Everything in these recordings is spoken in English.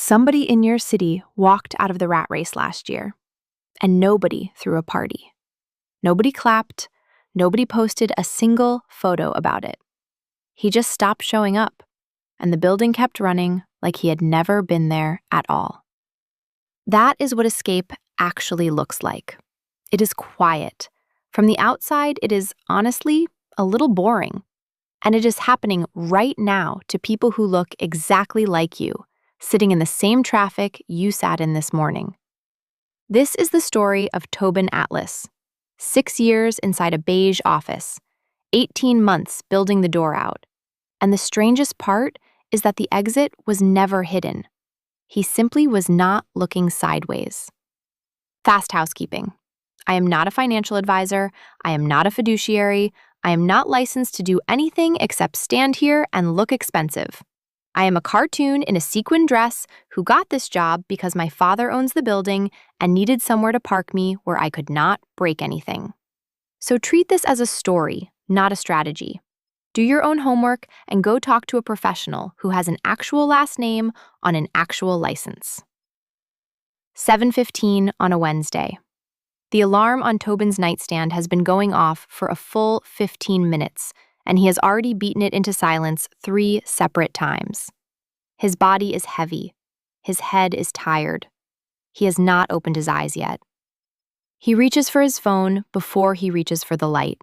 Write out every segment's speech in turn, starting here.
Somebody in your city walked out of the rat race last year, and nobody threw a party. Nobody clapped, nobody posted a single photo about it. He just stopped showing up, and the building kept running like he had never been there at all. That is what escape actually looks like. It is quiet. From the outside, it is honestly a little boring. And it is happening right now to people who look exactly like you, sitting in the same traffic you sat in this morning. This is the story of Tobin Atlas. 6 years inside a beige office, 18 months building the door out. And the strangest part is that the exit was never hidden. He simply was not looking sideways. Fast housekeeping. I am not a financial advisor. I am not a fiduciary. I am not licensed to do anything except stand here and look expensive. I am a cartoon in a sequin dress who got this job because my father owns the building and needed somewhere to park me where I could not break anything. So treat this as a story, not a strategy. Do your own homework and go talk to a professional who has an actual last name on an actual license. 7:15 on a Wednesday. The alarm on Tobin's nightstand has been going off for a full 15 minutes, and he has already beaten it into silence 3 separate times. His body is heavy. His head is tired. He has not opened his eyes yet. He reaches for his phone before he reaches for the light.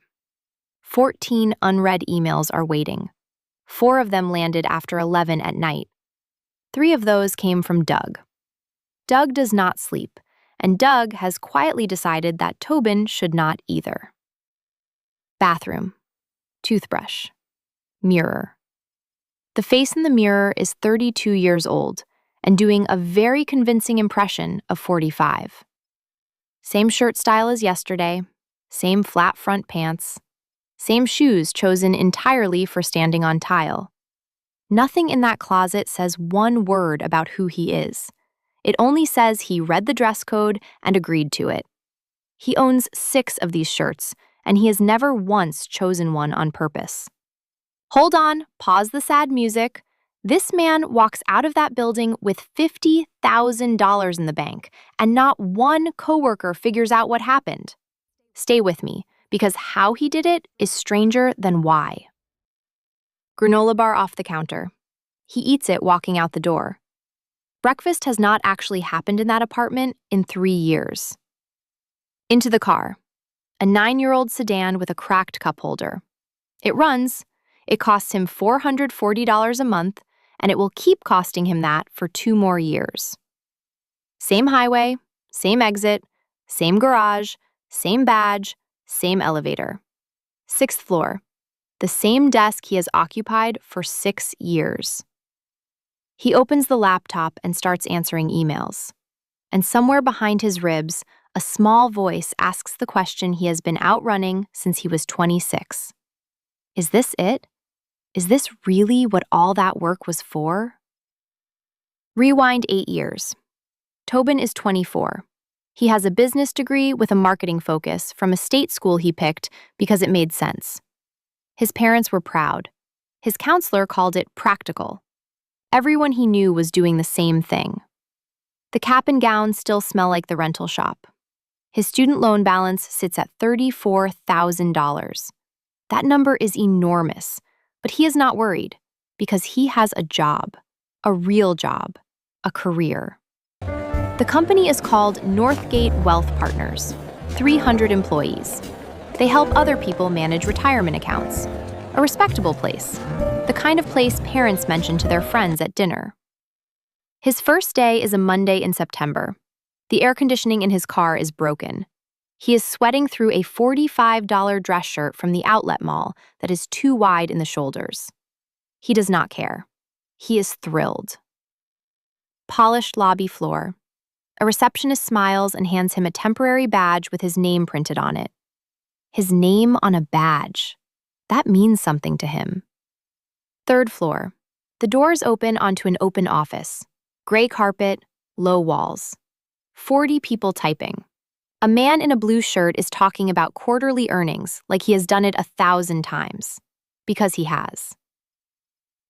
14 unread emails are waiting. 4 of them landed after 11 at night. 3 of those came from Doug. Doug does not sleep, and Doug has quietly decided that Tobin should not either. Bathroom. Toothbrush. Mirror. The face in the mirror is 32 years old and doing a very convincing impression of 45. Same shirt style as yesterday, same flat front pants, same shoes chosen entirely for standing on tile. Nothing in that closet says one word about who he is. It only says he read the dress code and agreed to it. He owns 6 of these shirts, and he has never once chosen one on purpose. Hold on, pause the sad music. This man walks out of that building with $50,000 in the bank, and not one coworker figures out what happened. Stay with me, because how he did it is stranger than why. Granola bar off the counter. He eats it walking out the door. Breakfast has not actually happened in that apartment in 3 years. Into the car. A 9-year-old sedan with a cracked cup holder. It runs. It costs him $440 a month, and it will keep costing him that for 2 more years. Same highway, same exit, same garage, same badge, same elevator. 6th floor. The same desk he has occupied for 6 years. He opens the laptop and starts answering emails. And somewhere behind his ribs, a small voice asks the question he has been outrunning since he was 26. Is this it? Is this really what all that work was for? Rewind 8 years. Tobin is 24. He has a business degree with a marketing focus from a state school he picked because it made sense. His parents were proud. His counselor called it practical. Everyone he knew was doing the same thing. The cap and gown still smell like the rental shop. His student loan balance sits at $34,000. That number is enormous, but he is not worried because he has a job, a real job, a career. The company is called Northgate Wealth Partners, 300 employees. They help other people manage retirement accounts. A respectable place, the kind of place parents mention to their friends at dinner. His first day is a Monday in September. The air conditioning in his car is broken. He is sweating through a $45 dress shirt from the outlet mall that is too wide in the shoulders. He does not care. He is thrilled. Polished lobby floor. A receptionist smiles and hands him a temporary badge with his name printed on it. His name on a badge. That means something to him. 3rd floor. The doors open onto an open office. Gray carpet, low walls. 40 people typing. A man in a blue shirt is talking about quarterly earnings like he has done it 1,000 times. Because he has.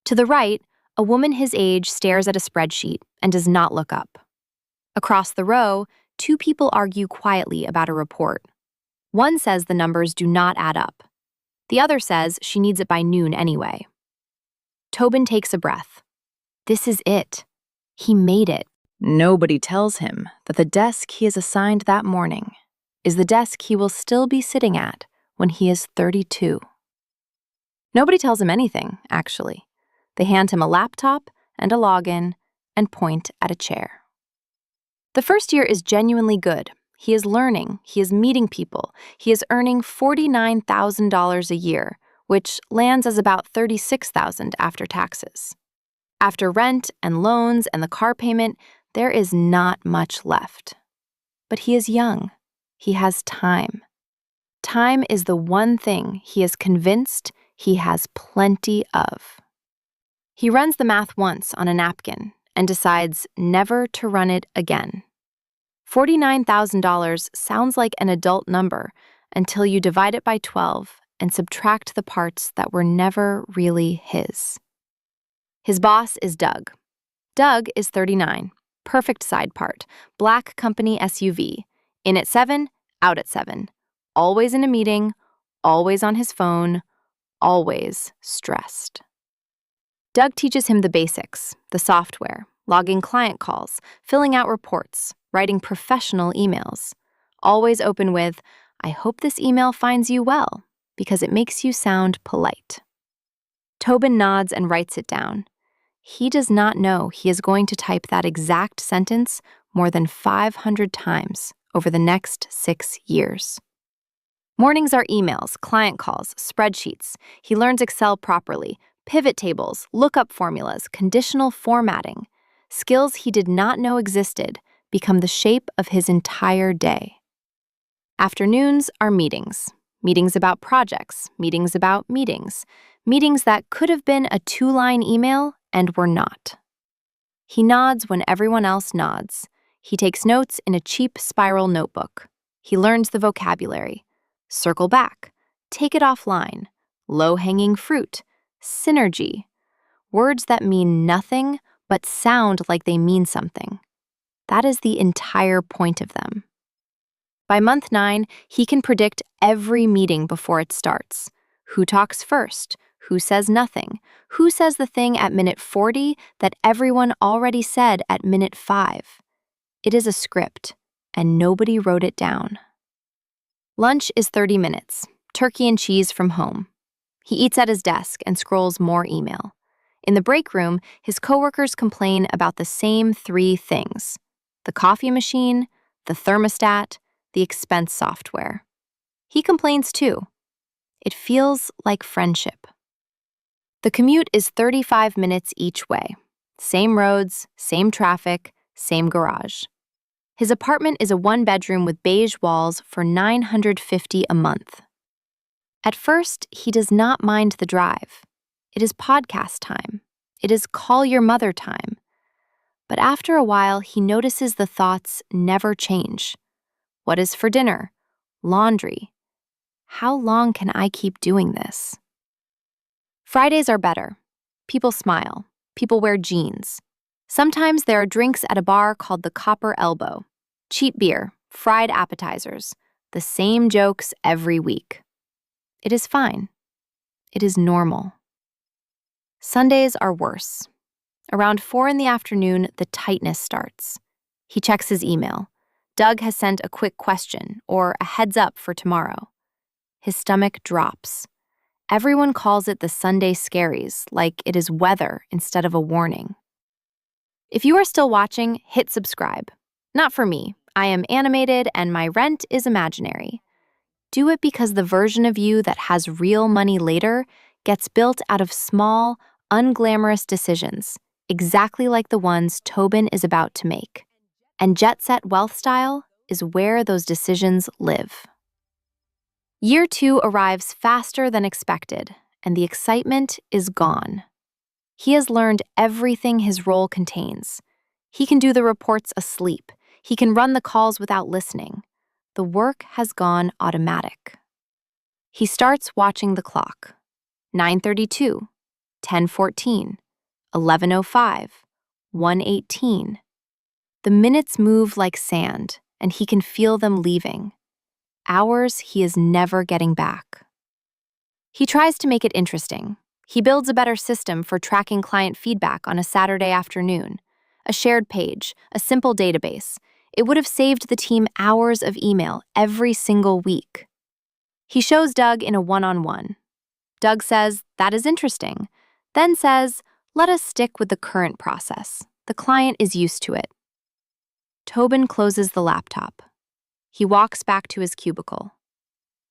To the right, A woman his age stares at a spreadsheet and does not look up. Across the row, two people argue quietly about a report. One says the numbers do not add up. The other says she needs it by noon anyway. Tobin takes a breath. This is it. He made it. Nobody tells him that the desk he is assigned that morning is the desk he will still be sitting at when he is 32. Nobody tells him anything, actually. They hand him a laptop and a login and point at a chair. The first year is genuinely good. He is learning, he is meeting people, he is earning $49,000 a year, which lands as about $36,000 after taxes. After rent and loans and the car payment, there is not much left. But he is young. He has time. Time is the one thing he is convinced he has plenty of. He runs the math once on a napkin and decides never to run it again. $49,000 sounds like an adult number until you divide it by 12 and subtract the parts that were never really his. His boss is Doug. Doug is 39, perfect side part, black company SUV, in at 7, out at 7, always in a meeting, always on his phone, always stressed. Doug teaches him the basics, the software, logging client calls, filling out reports, writing professional emails, always open with, "I hope this email finds you well," because it makes you sound polite. Tobin nods and writes it down. He does not know he is going to type that exact sentence more than 500 times over the next 6 years. Mornings are emails, client calls, spreadsheets. He learns Excel properly, pivot tables, lookup formulas, conditional formatting. Skills he did not know existed become the shape of his entire day. Afternoons are meetings. Meetings about projects, meetings about meetings. Meetings that could have been a 2-line email and were not. He nods when everyone else nods. He takes notes in a cheap spiral notebook. He learns the vocabulary. Circle back. Take it offline. Low-hanging fruit. Synergy. Words that mean nothing but sound like they mean something. That is the entire point of them. By month 9, he can predict every meeting before it starts. Who talks first? Who says nothing? Who says the thing at minute 40 that everyone already said at minute 5? It is a script, and nobody wrote it down. Lunch is 30 minutes, turkey and cheese from home. He eats at his desk and scrolls more email. In the break room, his coworkers complain about the same 3 things: the coffee machine, the thermostat, the expense software. He complains too. It feels like friendship. The commute is 35 minutes each way. Same roads, same traffic, same garage. His apartment is a 1-bedroom with beige walls for $950 a month. At first, he does not mind the drive. It is podcast time. It is call your mother time. But after a while, he notices the thoughts never change. What is for dinner? Laundry. How long can I keep doing this? Fridays are better. People smile. People wear jeans. Sometimes there are drinks at a bar called the Copper Elbow. Cheap beer, fried appetizers, the same jokes every week. It is fine. It is normal. Sundays are worse. Around 4 in the afternoon, the tightness starts. He checks his email. Doug has sent a quick question or a heads up for tomorrow. His stomach drops. Everyone calls it the Sunday scaries, like it is weather instead of a warning. If you are still watching, hit subscribe. Not for me. I am animated and my rent is imaginary. Do it because the version of you that has real money later gets built out of small, unglamorous decisions, exactly like the ones Tobin is about to make. And Jet Set Wealth Style is where those decisions live. Year 2 arrives faster than expected, and the excitement is gone. He has learned everything his role contains. He can do the reports asleep. He can run the calls without listening. The work has gone automatic. He starts watching the clock. 9:32, 10:14, 11:05, 1:18. The minutes move like sand, and he can feel them leaving. Hours he is never getting back. He tries to make it interesting. He builds a better system for tracking client feedback on a Saturday afternoon. A shared page, a simple database. It would have saved the team hours of email every single week. He shows Doug in a one-on-one. Doug says, "That is interesting," then says, "Let us stick with the current process. The client is used to it." Tobin closes the laptop. He walks back to his cubicle.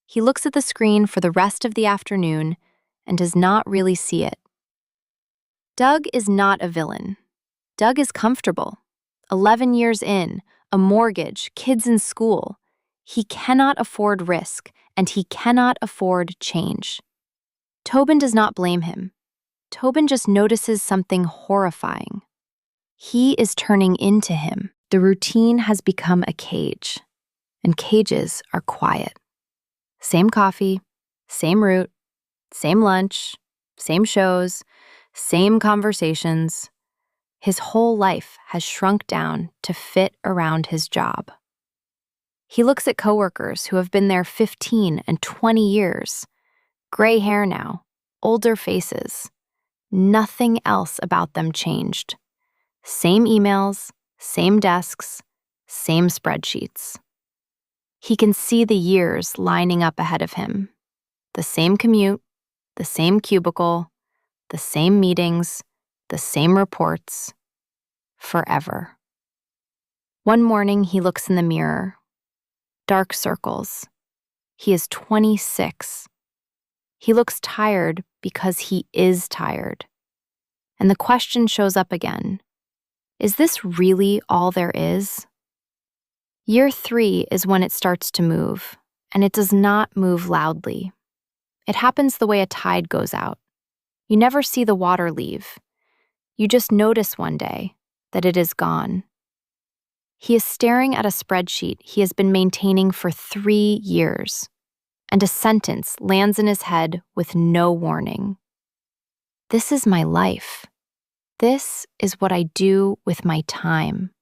He looks at the screen for the rest of the afternoon and does not really see it. Doug is not a villain. Doug is comfortable. 11 years in, a mortgage, kids in school. He cannot afford risk, and he cannot afford change. Tobin does not blame him. Tobin just notices something horrifying. He is turning into him. The routine has become a cage, and cages are quiet. Same coffee, same route, same lunch, same shows, same conversations. His whole life has shrunk down to fit around his job. He looks at coworkers who have been there 15 and 20 years. Gray hair now, older faces. Nothing else about them changed. Same emails, same desks, same spreadsheets. He can see the years lining up ahead of him. The same commute, the same cubicle, the same meetings, the same reports. Forever. One morning, he looks in the mirror. Dark circles. He is 26. He looks tired because he is tired. And the question shows up again. Is this really all there is? Year 3 is when it starts to move, and it does not move loudly. It happens the way a tide goes out. You never see the water leave. You just notice one day that it is gone. He is staring at a spreadsheet he has been maintaining for 3 years, and a sentence lands in his head with no warning. This is my life. This is what I do with my time.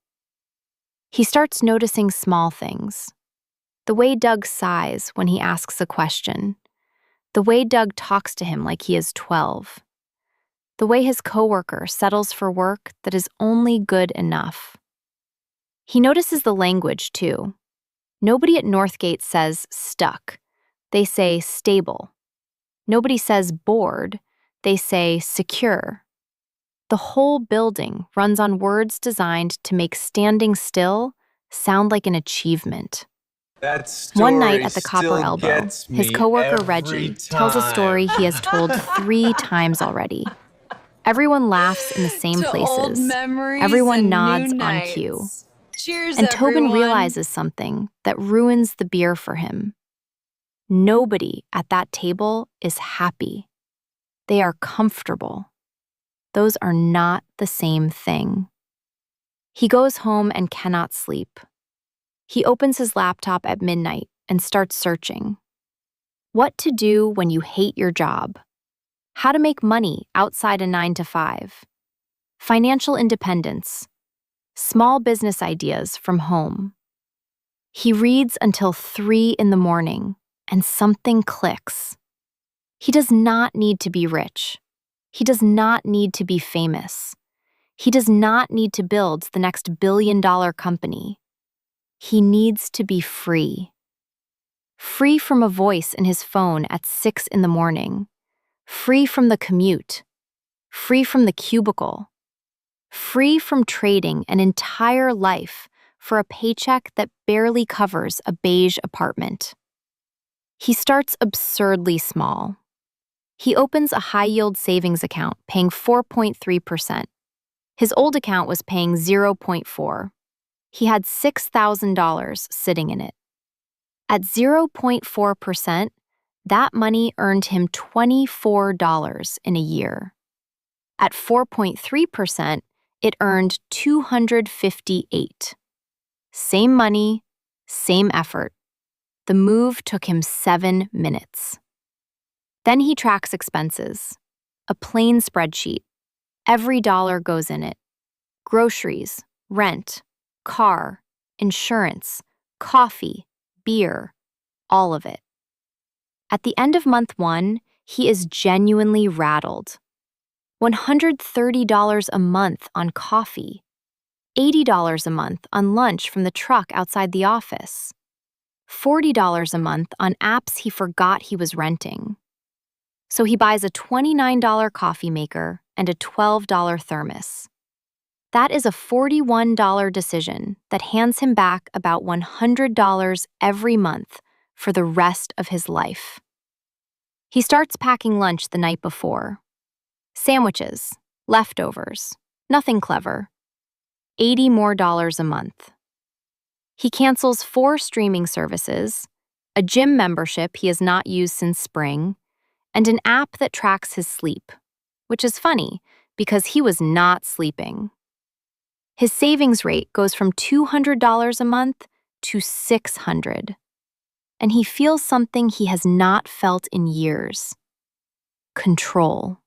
He starts noticing small things. The way Doug sighs when he asks a question. The way Doug talks to him like he is 12. The way his coworker settles for work that is only good enough. He notices the language, too. Nobody at Northgate says stuck. They say stable. Nobody says bored. They say secure. The whole building runs on words designed to make standing still sound like an achievement. That story One night at the Copper still Elbow, gets his me coworker every Reggie tells a story he has told 3 times already. Everyone laughs in the same To old places. memories Everyone and nods new on nights. cue. Cheers, And Tobin everyone. realizes something that ruins the beer for him. Nobody at that table is happy. They are comfortable. Those are not the same thing. He goes home and cannot sleep. He opens his laptop at midnight and starts searching. What to do when you hate your job. How to make money outside a 9-to-5. Financial independence. Small business ideas from home. He reads until 3 in the morning, and something clicks. He does not need to be rich. He does not need to be famous. He does not need to build the next billion-dollar company. He needs to be free. Free from a voice in his phone at 6 in the morning. Free from the commute. Free from the cubicle. Free from trading an entire life for a paycheck that barely covers a beige apartment. He starts absurdly small. He opens a high-yield savings account paying 4.3%. His old account was paying 0.4. He had $6,000 sitting in it. At 0.4%, that money earned him $24 in a year. At 4.3%, it earned $258. Same money, same effort. The move took him 7 minutes. Then he tracks expenses. A plain spreadsheet. Every dollar goes in it. Groceries, rent, car, insurance, coffee, beer, all of it. At the end of month 1, he is genuinely rattled. $130 a month on coffee, $80 a month on lunch from the truck outside the office, $40 a month on apps he forgot he was renting. So he buys a $29 coffee maker and a $12 thermos. That is a $41 decision that hands him back about $100 every month for the rest of his life. He starts packing lunch the night before. Sandwiches, leftovers, nothing clever. $80 more a month. He cancels 4 streaming services, a gym membership he has not used since spring, and an app that tracks his sleep, which is funny because he was not sleeping. His savings rate goes from $200 a month to $600, and he feels something he has not felt in years: control.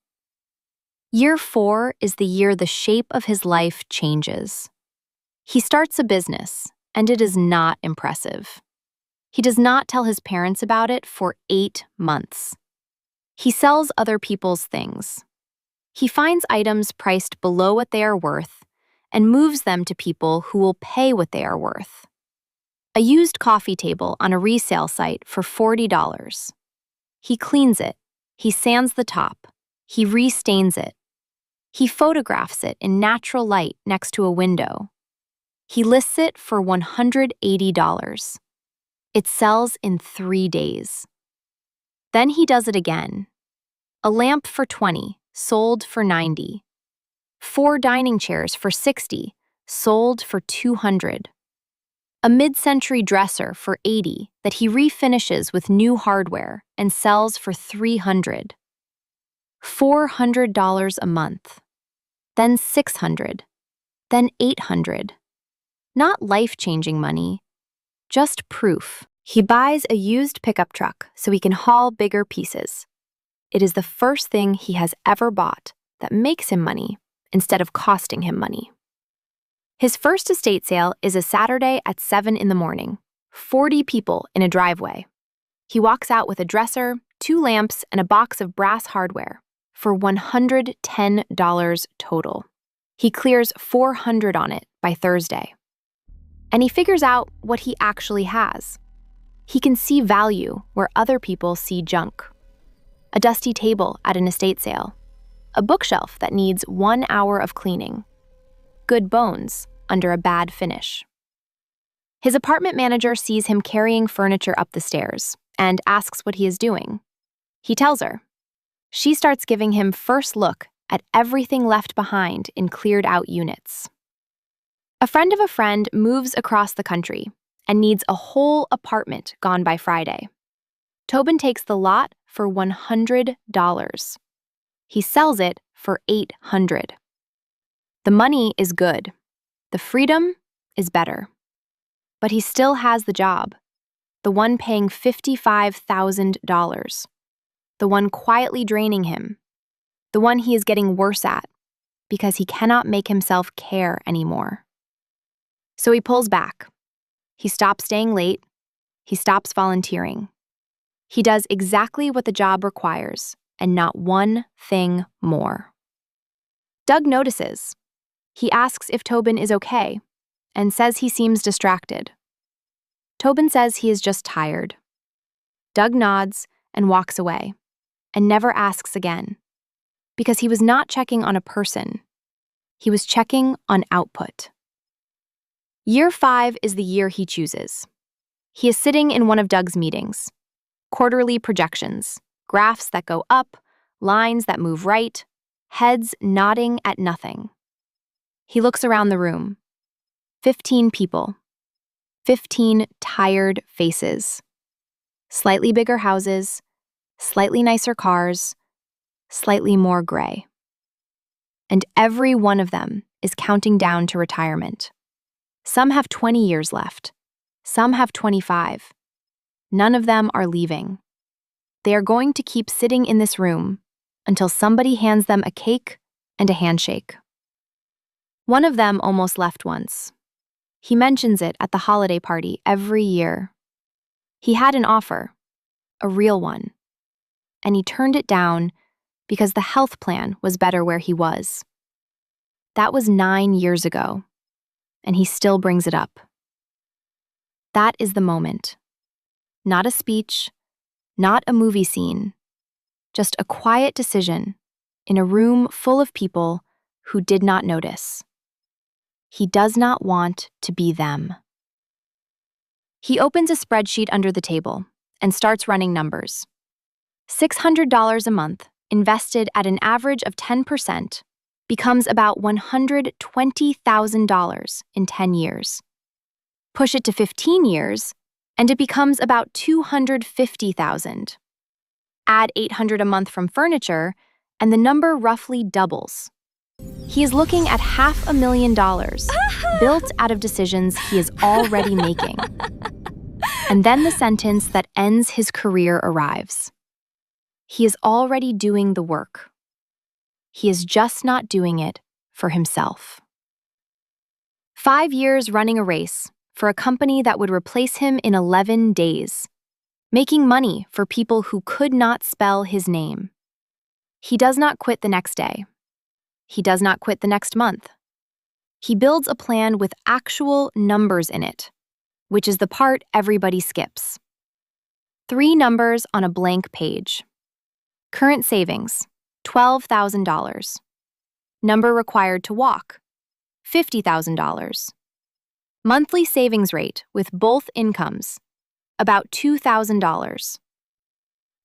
Year 4 is the year the shape of his life changes. He starts a business, and it is not impressive. He does not tell his parents about it for 8 months. He sells other people's things. He finds items priced below what they are worth and moves them to people who will pay what they are worth. A used coffee table on a resale site for $40. He cleans it. He sands the top. He restains it. He photographs it in natural light next to a window. He lists it for $180. It sells in 3 days. Then he does it again. A lamp for $20, sold for $90. 4 dining chairs for $60, sold for $200. A mid-century dresser for $80 that he refinishes with new hardware and sells for $300. $400 a month. Then $600. Then $800. Not life-changing money, just proof. He buys a used pickup truck so he can haul bigger pieces. It is the first thing he has ever bought that makes him money instead of costing him money. His first estate sale is a Saturday at 7 in the morning, 40 people in a driveway. He walks out with a dresser, 2 lamps, and a box of brass hardware for $110 total. He clears $400 on it by Thursday. And he figures out what he actually has. He can see value where other people see junk. A dusty table at an estate sale. A bookshelf that needs 1 hour of cleaning. Good bones under a bad finish. His apartment manager sees him carrying furniture up the stairs and asks what he is doing. He tells her. She starts giving him first look at everything left behind in cleared-out units. A friend of a friend moves across the country and needs a whole apartment gone by Friday. Tobin takes the lot for $100. He sells it for $800. The money is good. The freedom is better. But he still has the job, the one paying $55,000, the one quietly draining him, the one he is getting worse at because he cannot make himself care anymore. So he pulls back. He stops staying late. He stops volunteering. He does exactly what the job requires and not one thing more. Doug notices. He asks if Tobin is okay and says he seems distracted. Tobin says he is just tired. Doug nods and walks away and never asks again because he was not checking on a person. He was checking on output. Year 5 is the year he chooses. He is sitting in one of Doug's meetings. Quarterly projections, graphs that go up, lines that move right, heads nodding at nothing. He looks around the room. 15 people. 15 tired faces. Slightly bigger houses, slightly nicer cars, slightly more gray. And every one of them is counting down to retirement. Some have 20 years left. Some have 25. None of them are leaving. They are going to keep sitting in this room until somebody hands them a cake and a handshake. One of them almost left once. He mentions it at the holiday party every year. He had an offer, a real one, and he turned it down because the health plan was better where he was. That was 9 years ago, and he still brings it up. That is the moment. Not a speech, not a movie scene, just a quiet decision in a room full of people who did not notice. He does not want to be them. He opens a spreadsheet under the table and starts running numbers. $600 a month, invested at an average of 10%, becomes about $120,000 in 10 years. Push it to 15 years, and it becomes about $250,000. Add $800 a month from furniture, and the number roughly doubles. He is looking at $500,000 built out of decisions he is already making. And then the sentence that ends his career arrives. He is already doing the work. He is just not doing it for himself. 5 years running a race for a company that would replace him in 11 days, making money for people who could not spell his name. He does not quit the next day. He does not quit the next month. He builds a plan with actual numbers in it, which is the part everybody skips. 3 numbers on a blank page. Current savings, $12,000. Number required to walk, $50,000. Monthly savings rate with both incomes, about $2,000.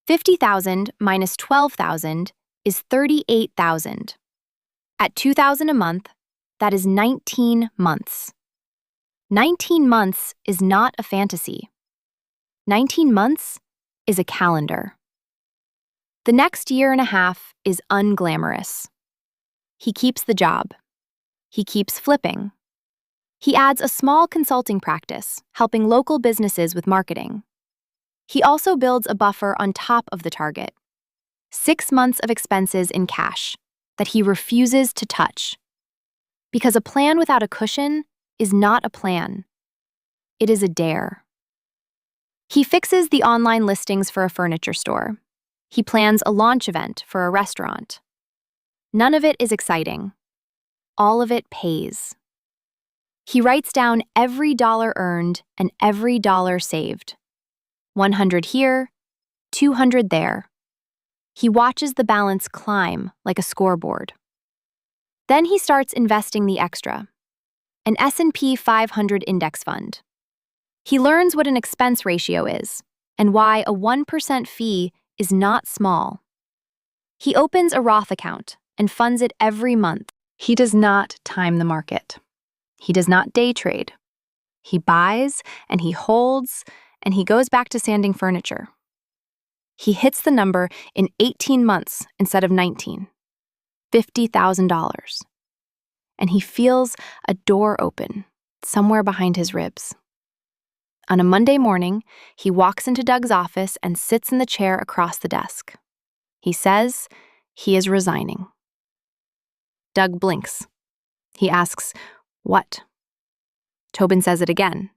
50,000 minus 12,000 is 38,000. At $2,000 a month, that is 19 months. 19 months is not a fantasy. 19 months is a calendar. The next year and a half is unglamorous. He keeps the job. He keeps flipping. He adds a small consulting practice, helping local businesses with marketing. He also builds a buffer on top of the target. 6 months of expenses in cash that he refuses to touch. Because a plan without a cushion is not a plan. It is a dare. He fixes the online listings for a furniture store. He plans a launch event for a restaurant. None of it is exciting. All of it pays. He writes down every dollar earned and every dollar saved. 100 here, 200 there. He watches the balance climb like a scoreboard. Then he starts investing the extra, an S&P 500 index fund. He learns what an expense ratio is and why a 1% fee is not small. He opens a Roth account and funds it every month. He does not time the market. He does not day trade. He buys and he holds and he goes back to sanding furniture. He hits the number in 18 months instead of 19. $50,000. And he feels a door open somewhere behind his ribs. On a Monday morning, he walks into Doug's office and sits in the chair across the desk. He says he is resigning. Doug blinks. He asks, "What?" Tobin says it again.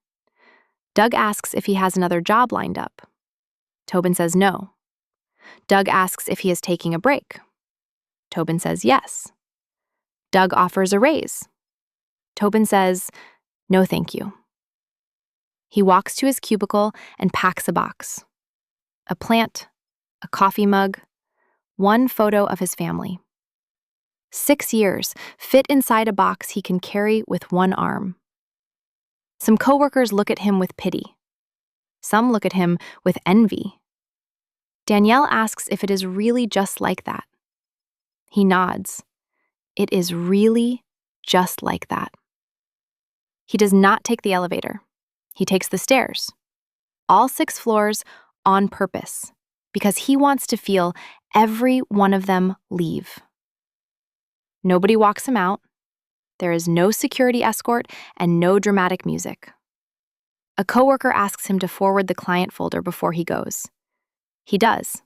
Doug asks if he has another job lined up. Tobin says no. Doug asks if he is taking a break. Tobin says yes. Doug offers a raise. Tobin says, "No, thank you." He walks to his cubicle and packs a box. A plant, a coffee mug, one photo of his family. 6 years fit inside a box he can carry with one arm. Some coworkers look at him with pity. Some look at him with envy. Danielle asks if it is really just like that. He nods. It is really just like that. He does not take the elevator. He takes the stairs. All 6 floors on purpose, because he wants to feel every one of them leave. Nobody walks him out. There is no security escort and no dramatic music. A coworker asks him to forward the client folder before he goes. He does.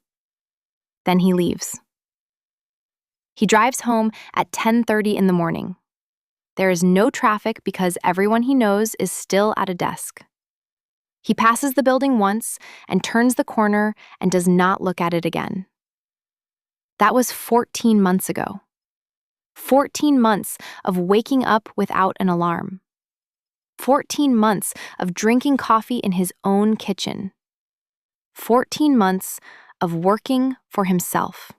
Then he leaves. He drives home at 10:30 in the morning. There is no traffic because everyone he knows is still at a desk. He passes the building once and turns the corner and does not look at it again. That was 14 months ago. 14 months of waking up without an alarm. 14 months of drinking coffee in his own kitchen. 14 months of working for himself.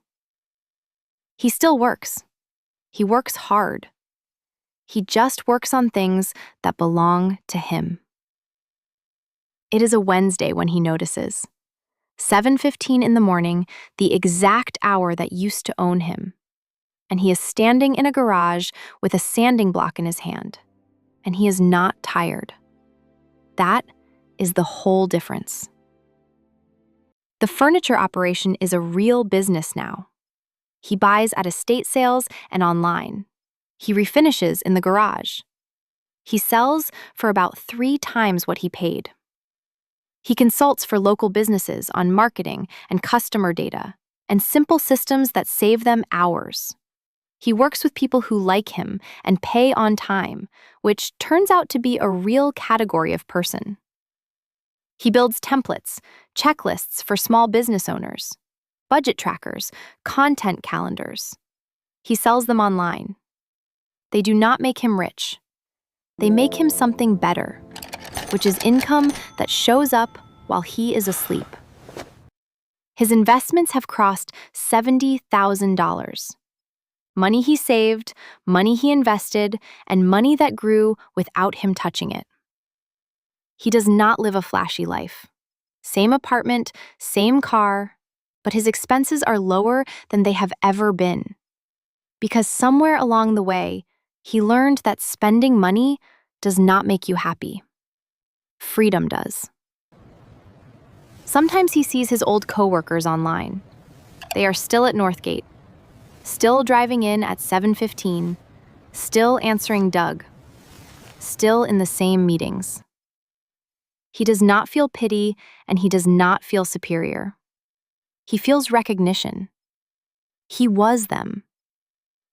He still works. He works hard. He just works on things that belong to him. It is a Wednesday when he notices. 7:15 in the morning, the exact hour that used to own him. And he is standing in a garage with a sanding block in his hand. And he is not tired. That is the whole difference. The furniture operation is a real business now. He buys at estate sales and online. He refinishes in the garage. He sells for about 3 times what he paid. He consults for local businesses on marketing and customer data and simple systems that save them hours. He works with people who like him and pay on time, which turns out to be a real category of person. He builds templates, checklists for small business owners, budget trackers, content calendars. He sells them online. They do not make him rich. They make him something better, which is income that shows up while he is asleep. His investments have crossed $70,000. Money he saved, money he invested, and money that grew without him touching it. He does not live a flashy life. Same apartment, same car, but his expenses are lower than they have ever been. Because somewhere along the way, he learned that spending money does not make you happy. Freedom does. Sometimes he sees his old coworkers online. They are still at Northgate, still driving in at 7:15, still answering Doug, still in the same meetings. He does not feel pity and he does not feel superior. He feels recognition. He was them.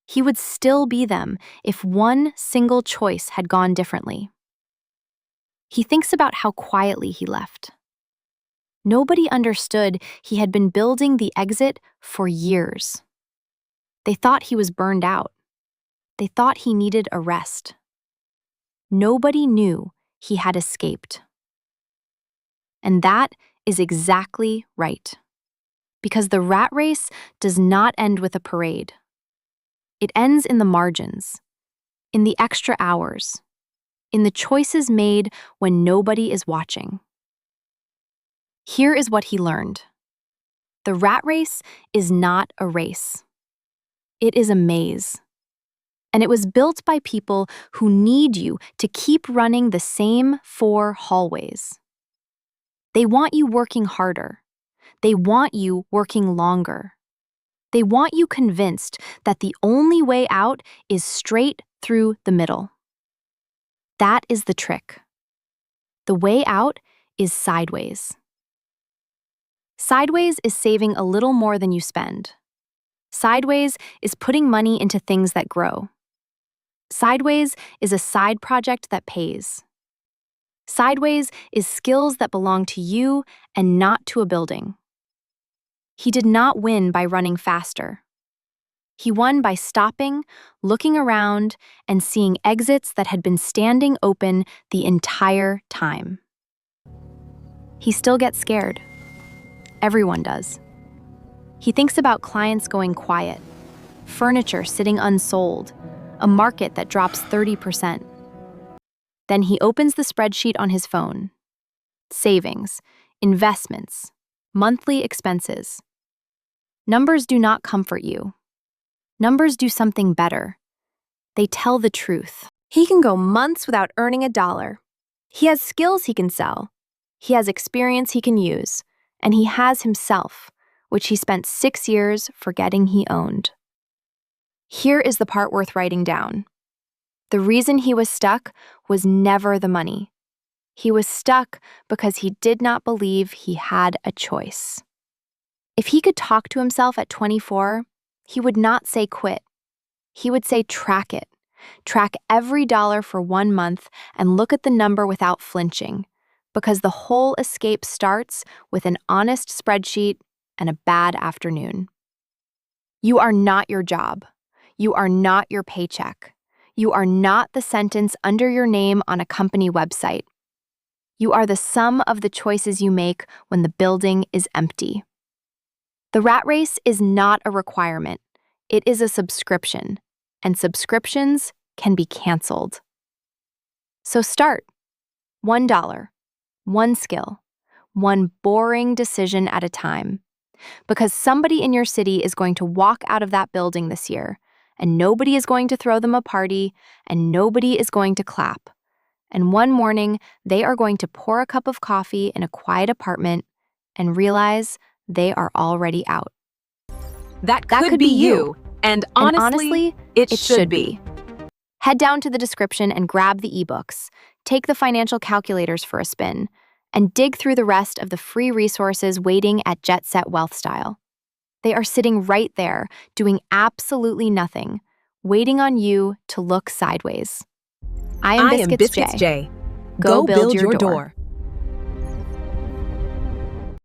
He would still be them if one single choice had gone differently. He thinks about how quietly he left. Nobody understood he had been building the exit for years. They thought he was burned out. They thought he needed a rest. Nobody knew he had escaped. And that is exactly right. Because the rat race does not end with a parade. It ends in the margins, in the extra hours, in the choices made when nobody is watching. Here is what he learned. The rat race is not a race. It is a maze. And it was built by people who need you to keep running the same 4 hallways. They want you working harder. They want you working longer. They want you convinced that the only way out is straight through the middle. That is the trick. The way out is sideways. Sideways is saving a little more than you spend. Sideways is putting money into things that grow. Sideways is a side project that pays. Sideways is skills that belong to you and not to a building. He did not win by running faster. He won by stopping, looking around, and seeing exits that had been standing open the entire time. He still gets scared. Everyone does. He thinks about clients going quiet, furniture sitting unsold, a market that drops 30%. Then he opens the spreadsheet on his phone. Savings, investments, monthly expenses. Numbers do not comfort you. Numbers do something better. They tell the truth. He can go months without earning $1. He has skills he can sell. He has experience he can use. And he has himself, which he spent 6 years forgetting he owned. Here is the part worth writing down. The reason he was stuck was never the money. He was stuck because he did not believe he had a choice. If he could talk to himself at 24, He would not say quit. He would say track it. Track every dollar for 1 month and look at the number without flinching, because the whole escape starts with an honest spreadsheet and a bad afternoon. You are not your job. You are not your paycheck. You are not the sentence under your name on a company website. You are the sum of the choices you make when the building is empty. The rat race is not a requirement. It is a subscription, and subscriptions can be canceled. So start. $1, one skill, one boring decision at a time. Because somebody in your city is going to walk out of that building this year, and nobody is going to throw them a party, and nobody is going to clap. And one morning, they are going to pour a cup of coffee in a quiet apartment and realize they are already out. That could be you. And honestly, it should be. Head down to the description and grab the ebooks, take the financial calculators for a spin, and dig through the rest of the free resources waiting at Jet Set Wealth Style. They are sitting right there, doing absolutely nothing, waiting on you to look sideways. I am Biscuits J. Go build your door.